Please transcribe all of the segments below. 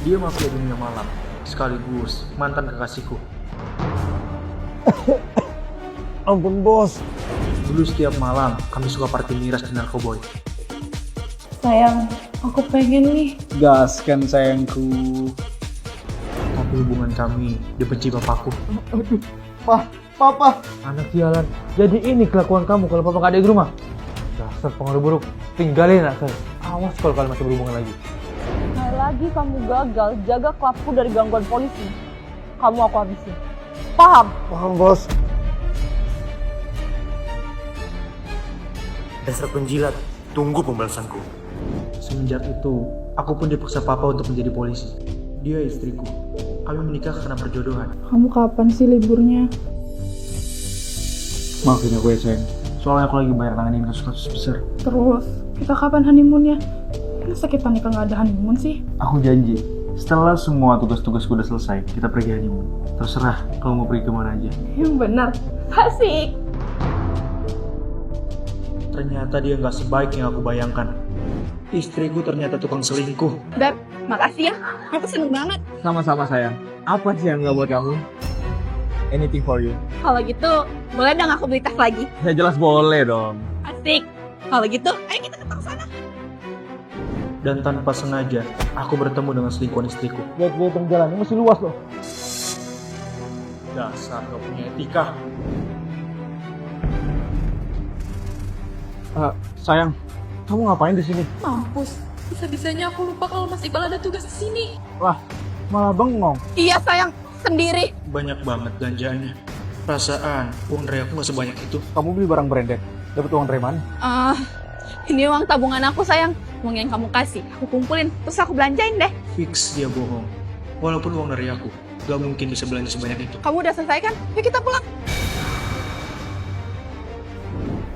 Dia mafia dunia malam, sekaligus mantan kekasihku. Ampun bos. Dulu setiap malam kami suka party miras di Narkoboy. Sayang, aku pengen nih. Gaskan sayangku. Tapi hubungan kami dibenci bapakku. Aduh, papa. Anak sialan. Jadi ini kelakuan kamu kalau papa gak ada di rumah. Dasar pengaruh buruk. Tinggalin anak saya. Awas kalau kalian masih berhubungan lagi. Sekali lagi kamu gagal jaga klubku dari gangguan polisi. Kamu aku habisin. Paham? Paham bos. Dasar penjilat, tunggu pembalasanku. Semenjak itu, aku pun dipaksa papa untuk menjadi polisi. Dia istriku. Kami menikah karena perjodohan. Kamu kapan sih liburnya? Maafin aku ya sayang. Soalnya aku lagi banyak nanganin kasus-kasus besar. Terus, kita kapan honeymoonnya? Masa kita nikah nggak ada honeymoon sih? Aku janji, setelah semua tugas-tugasku udah selesai, kita pergi honeymoon. Terserah kamu mau pergi kemana aja. Yang benar. Asik. Ternyata dia nggak sebaik yang aku bayangkan. Istriku ternyata tukang selingkuh. Beb, makasih ya. Aku seneng banget. Sama-sama sayang. Apa sih yang gak buat kamu? Anything for you. Kalau gitu, boleh dong aku beli tas lagi. Ya jelas boleh dong. Asik. Kalau gitu, ayo kita ke sana. Dan tanpa sengaja, aku bertemu dengan selingkuhan istriku. Lihat-lihat tengah jalan, ini masih luas loh. Dasar gak punya etika. Sayang, kamu ngapain di sini? Mampus, bisa-bisanya aku lupa kalau Mas Iqbal ada tugas di sini. Wah, malah bengong. Iya sayang, sendiri. Banyak banget belanjaannya. Perasaan uang dari aku gak sebanyak itu. Kamu beli barang branded, dapat uang dari mana? Ini uang tabungan aku sayang. Uang yang kamu kasih, aku kumpulin, terus aku belanjain deh. Fix dia bohong. Walaupun uang dari aku, gak mungkin bisa belanja sebanyak itu. Kamu udah selesai kan? Yuk kita pulang.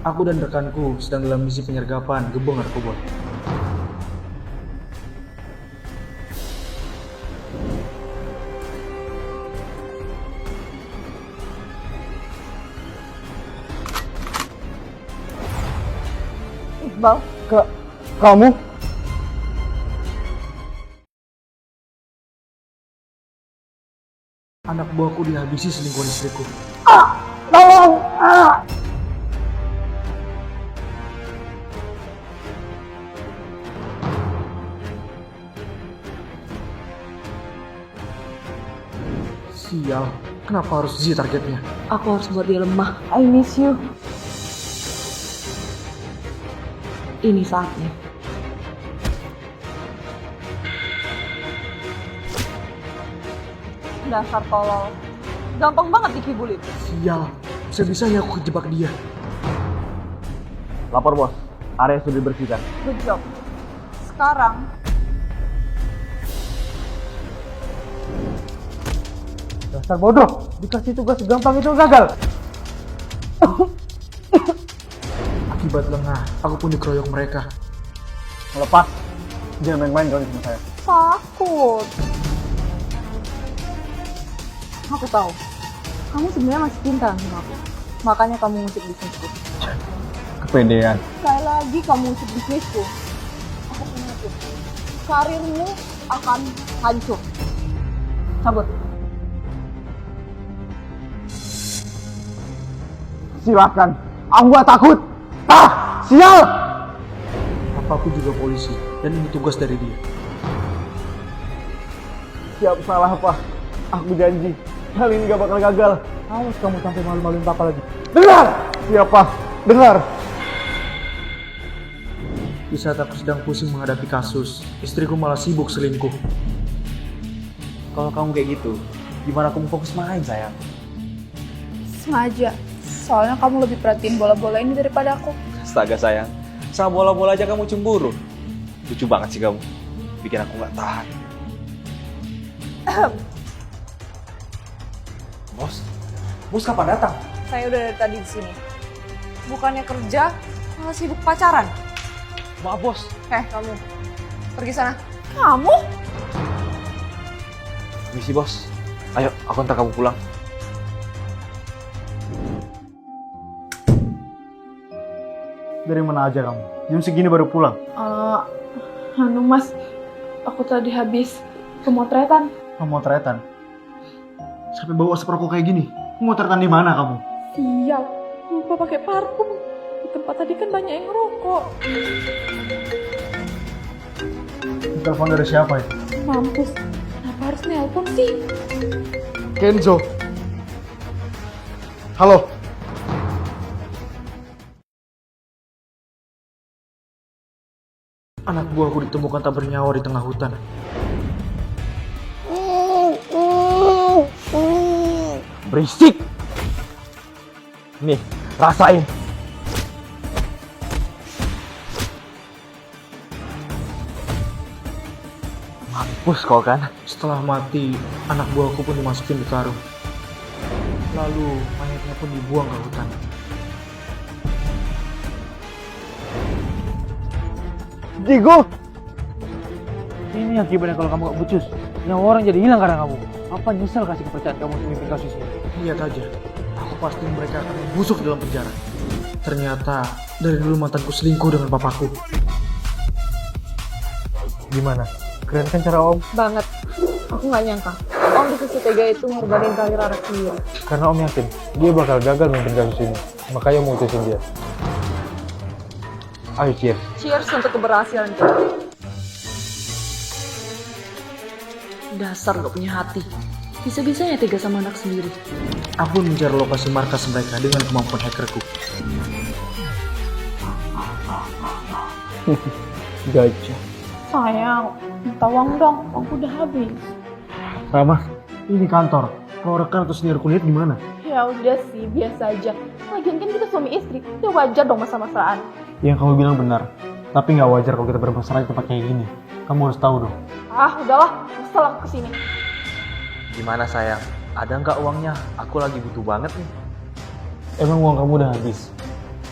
Aku dan rekanku sedang dalam misi penyergapan gebong narkoba. Iqbal, Kamu? Anak buahku dihabisi selingkuhan istriku. Sial, kenapa harus Z targetnya? aku harus buat dia lemah. I miss you. Ini saatnya. Dasar tolol. Gampang banget dikibulin. Sial, bisa-bisanya aku kejebak dia. Lapor bos, area sudah dibersihkan. Good job. Sekarang Dasar bodoh. Dikasih tugas gampang itu gagal. Akibat lengah, aku pun dikeroyok mereka. Lepas, jangan main-main kali sama saya. takut. Aku tahu. Kamu sebenarnya masih cinta sama aku. Makanya kamu ngusik bisnisku. Kepedean. Sekali lagi kamu ngusik bisnisku. Aku ingetin. Karirmu akan hancur. Cabut. Silakan, aku gak takut. Sial! Papaku juga polisi, dan ini tugas dari dia. Siap salah apa? Aku janji, kali ini gak bakal gagal. Awas kamu sampai malu-maluin papa lagi. Dengar! Siapa? Dengar! Di saat aku sedang pusing menghadapi kasus, istriku malah sibuk selingkuh. Kalau kamu kayak gitu, gimana kamu fokus main sayang? Sengaja, soalnya kamu lebih perhatiin bola-bola ini daripada aku. Astaga sayang, sama bola-bola aja kamu cemburu. Lucu banget sih kamu, bikin aku gak tahan. Bos kapan datang? Saya udah dari tadi di sini. Bukannya kerja, malah sibuk pacaran. Maaf bos. Kamu. Pergi sana. Kamu? Misi bos. Ayo, aku antar kamu pulang. Dari mana aja kamu? Jam segini baru pulang. Mas, aku tadi habis Pemotretan. Pemotretan? Sampai bawa asap rokok kayak gini. Pemotretan di mana kamu? Sial, lupa pakai parfum. Di tempat tadi kan banyak yang ngerokok. Telepon dari siapa itu? Mampus, kenapa harus nelpon sih? Kenzo. Halo. Anak buahku ditemukan tak bernyawa di tengah hutan. Berisik! Nih, rasain. Mampus kau kan? Setelah mati, anak buahku pun dimasukin di karung. Lalu mayatnya pun dibuang ke hutan. Digo! Ini akibatnya kalau kamu gak pucus. Nyawa orang jadi hilang karena kamu. Apa nyesal kasih kepercayaan kamu untuk mimpin kasus ini? Lihat aja, aku pasti mereka akan membusuk dalam penjara. Ternyata dari dulu mantanku selingkuh dengan papaku. Gimana? Keren kan cara Om? Banget. Aku nggak nyangka. Om bisa setega itu ngorbanin karir anak sendiri. Karena Om yakin dia bakal gagal memimpin kasus ini. Makanya Om mutusin dia. Ayo cheers. Cheers untuk keberhasilan kita. Dasar gak punya hati. Bisa-bisanya tega sama anak sendiri. Aku mencari lokasi markas mereka dengan kemampuan hackerku. Gajah. Sayang, minta uang dong. Uangku udah habis. Rama, ini kantor. Kalau rekan atau senior kuliah di mana? Ya udah sih, biasa aja. Lagian kan kita suami istri. Ya wajar dong masa-masaan. Yang kamu bilang benar. Tapi nggak wajar kalau kita bermasalah di tempat kayak gini. Kamu harus tahu dong. Ah, udahlah. Setelah aku kesini. Gimana sayang? Ada nggak uangnya? Aku lagi butuh banget nih. Emang uang kamu udah habis?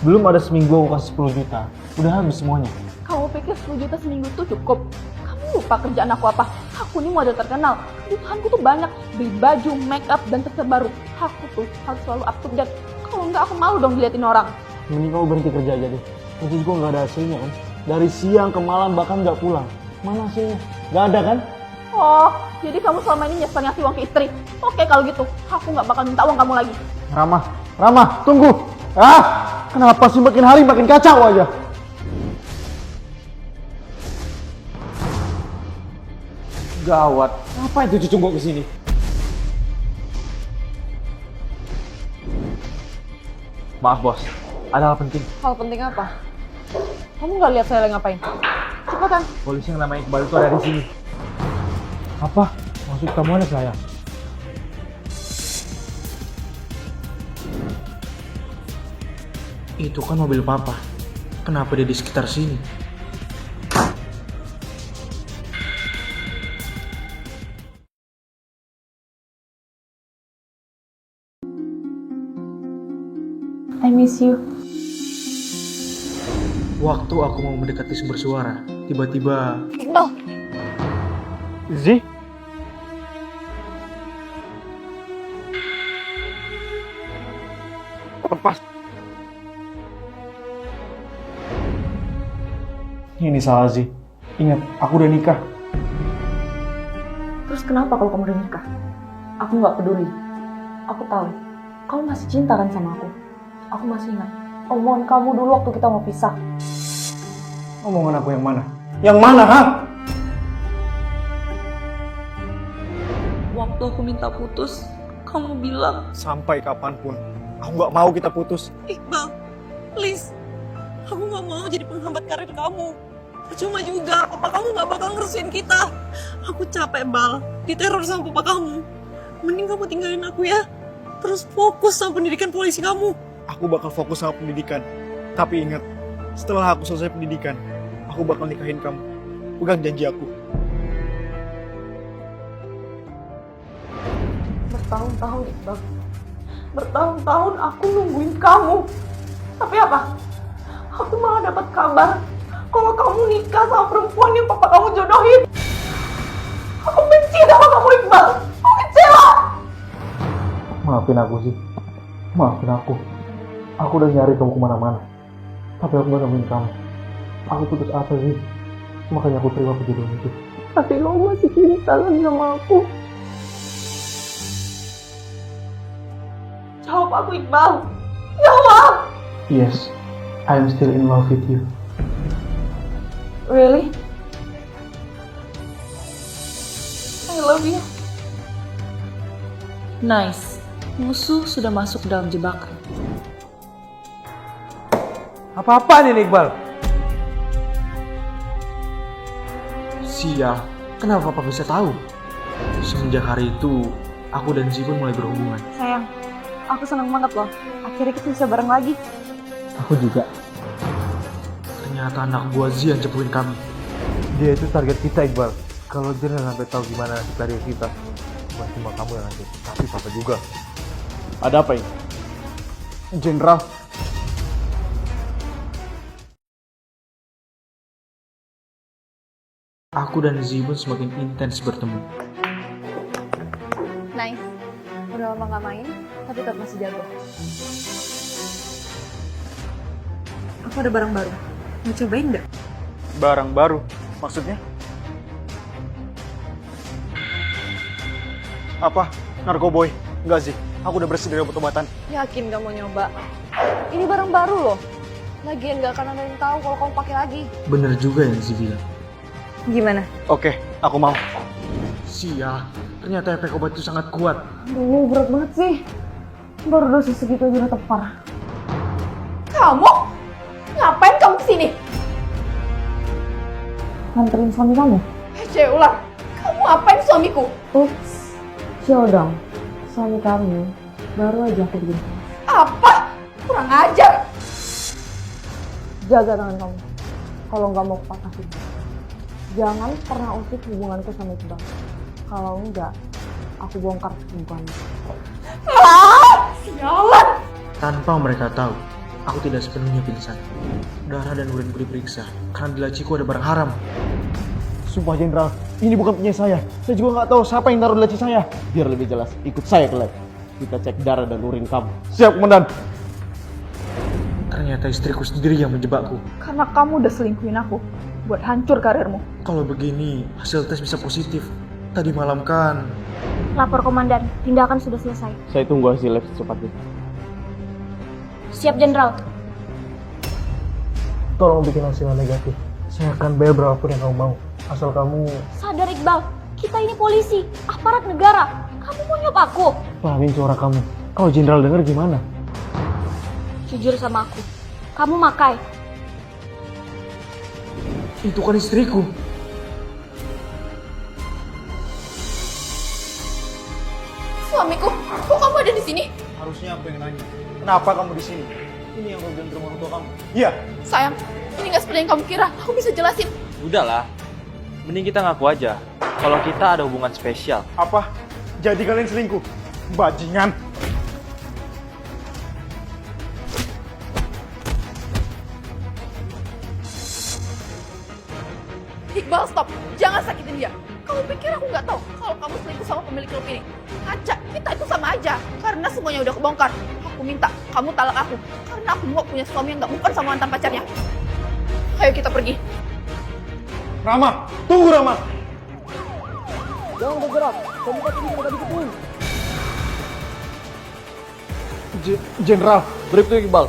Belum ada seminggu aku kasih 10 juta. Udah habis semuanya. Kamu pikir 10 juta seminggu tuh cukup? Kamu lupa kerjaan aku apa? Aku ini model terkenal. Kebutuhanku tuh banyak. Beli baju, make up, dan terbaru. Aku tuh harus selalu up to date. Kalau enggak aku malu dong diliatin orang. Mending kamu berhenti kerja aja deh. Maksud gue nggak ada hasilnya kan? Dari siang ke malam bahkan nggak pulang. Mana hasilnya? Nggak ada kan? Oh, jadi kamu selama ini nyesel ngasih uang ke istri? Oke kalau gitu, aku nggak bakal minta uang kamu lagi. Rama, tunggu. Kenapa sih makin hari makin kacau aja? Gawat. Apa itu cucu gua kesini? Maaf bos, ada hal penting. Hal penting apa? Kamu nggak lihat saya lagi ngapain? Cepetan. Polisi yang namanya Iqbal itu ada di sini. Apa? Maksud kamu ada saya? Itu kan mobil papa. Kenapa dia di sekitar sini? I miss you. Waktu aku mau mendekati sumber suara, tiba-tiba No. Zi? lepas. Ini salah Zi. Ingat, aku udah nikah. Terus kenapa kalau kamu udah nikah? Aku nggak peduli. Aku tahu. Kamu masih cinta kan sama aku? Aku masih ingat omongan kamu dulu waktu kita mau pisah. Omongan aku yang mana? Yang mana, ha? Waktu aku minta putus, kamu bilang, Sampai kapanpun, aku nggak mau kita putus. Iqbal, please. Aku gak mau jadi penghambat karir kamu. Percuma juga, papa kamu gak bakal ngerestuin kita. Aku capek, Bal. Diteror sama papa kamu. Mending kamu tinggalin aku ya. Terus fokus sama pendidikan polisi kamu. Aku bakal fokus sama pendidikan. Tapi ingat, setelah aku selesai pendidikan, aku bakal nikahin kamu. Pegang janji aku. Bertahun-tahun, Iqbal. Bertahun-tahun aku nungguin kamu. Tapi apa? Aku malah dapat kabar kalau kamu nikah sama perempuan yang papa kamu jodohin. Aku benci sama kamu, Iqbal. Aku kecewa. Maafin aku sih. Maafin aku. Aku udah nyari kamu kemana-mana. Tapi aku gak nemuin kamu. Aku putus asa sih. Makanya aku terima kejadian itu. Tapi kamu masih cinta kan sama aku? Jawab aku, Iqbal. Jawab! Yes, I am still in love with you. Really? I love you. Nice. Musuh sudah masuk dalam jebakan. Apa-apaan ini Iqbal? Sia, kenapa papa bisa tahu? Semenjak hari itu, aku dan Zibun mulai berhubungan. Sayang, aku senang banget loh. Akhirnya kita bisa bareng lagi. Aku juga. Ternyata anak buah Z yang cepuin kami. Dia itu target kita Iqbal. Kalau dia sampai tahu gimana nasib karir kita, bukan cuma kamu yang hancur, tapi papa juga. Ada apa ini? Jenderal, Aku dan Zibun semakin intens bertemu. Nice. Udah lama gak main, tapi tetap masih jago. Aku ada barang baru. Mau cobain nggak? Barang baru? Maksudnya? Apa? Narkoboy? Enggak sih, aku udah bersih dari obat-obatan. Yakin gak mau nyoba? Ini barang baru loh. Lagian gak akan ada yang tahu kalau kamu pakai lagi. Bener juga yang Z bilang. Gimana? Oke, aku mau. Sia, ternyata efek obat itu sangat kuat. Aduh, berat banget sih. Baru dosis segitu aja udah tepar. Kamu? Ngapain kamu kesini? Nganterin suami kamu? Cewek ular, kamu ngapain suamiku? Ups, chill dong. Suami kamu baru aja aku bikin. Apa? Kurang ajar. Jaga tangan kamu. Kalau nggak mau kupatahin. Jangan pernah usik hubunganku sama Iqbal. Kalau enggak, aku bongkar hubunganmu. Sialan! Tanpa mereka tahu, aku tidak sepenuhnya pingsan. Darah dan urinku diperiksa, karena di laciku ada barang haram. sumpah Jenderal, ini bukan punya saya. Saya juga nggak tahu siapa yang taruh di laci saya. Biar lebih jelas, ikut saya ke lab. Kita cek darah dan urin kamu. Siap, Komandan. Ternyata istriku sendiri yang menjebakku. Karena kamu udah selingkuhin aku buat hancur karirmu. Kalau begini, hasil tes bisa positif. Tadi malam kan... Lapor komandan, tindakan sudah selesai. Saya tunggu hasil lab secepatnya. Siap, Jenderal. Tolong bikin hasilnya negatif. Saya akan bayar berapapun yang kamu mau. Asal kamu... Sadar Iqbal, kita ini polisi, aparat negara. Kamu mau nyop aku? pahamin suara kamu. Kalau Jenderal denger gimana? Jujur sama aku, kamu Makai. Itu kan istriku. Suamiku, kok kamu ada di sini? Harusnya aku yang nanya. Kenapa kamu di sini? Ini yang bagian rumah orang tua kamu. Iya. Sayang, ini gak seperti yang kamu kira. Aku bisa jelasin. Udahlah, mending kita ngaku aja kalau kita ada hubungan spesial. Apa? Jadi kalian selingkuh? Bajingan. Iqbal, stop. Jangan sakitin dia. Kamu pikir aku nggak tahu kalau kamu selingkuh sama pemilik klub ini? Ngaca, kita itu sama aja. Karena semuanya udah kebongkar. Aku minta kamu talak aku. Karena aku nggak punya suami yang nggak bukan sama mantan pacarnya. Ayo kita pergi. Rama, tunggu Rama. Jangan bergerak. Tempat ini sudah dikepung. Jenderal, berikut Iqbal.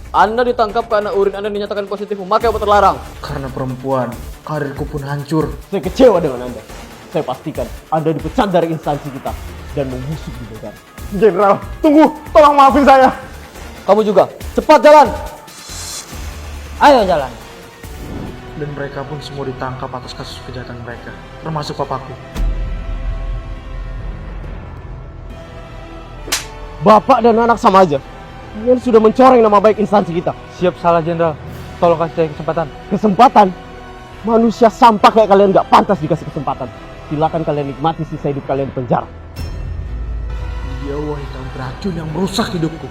Anda ditangkap karena urin Anda dinyatakan positif memakai obat terlarang. Karena perempuan, karirku pun hancur. Saya kecewa dengan Anda. Saya pastikan Anda dipecat dari instansi kita dan membusuk di negara. Jenderal, tunggu. Tolong maafin saya. Kamu juga, cepat jalan. Ayo jalan. Dan mereka pun semua ditangkap atas kasus kejahatan mereka, termasuk papaku. Bapak dan anak sama aja. Kalian sudah mencoreng nama baik instansi kita. Siap salah Jenderal. Tolong kasih saya kesempatan. Kesempatan? Manusia sampah kayak kalian gak pantas dikasih kesempatan. Silakan kalian nikmati sisa hidup kalian di penjara. Dia wanita beracun yang merusak hidupku.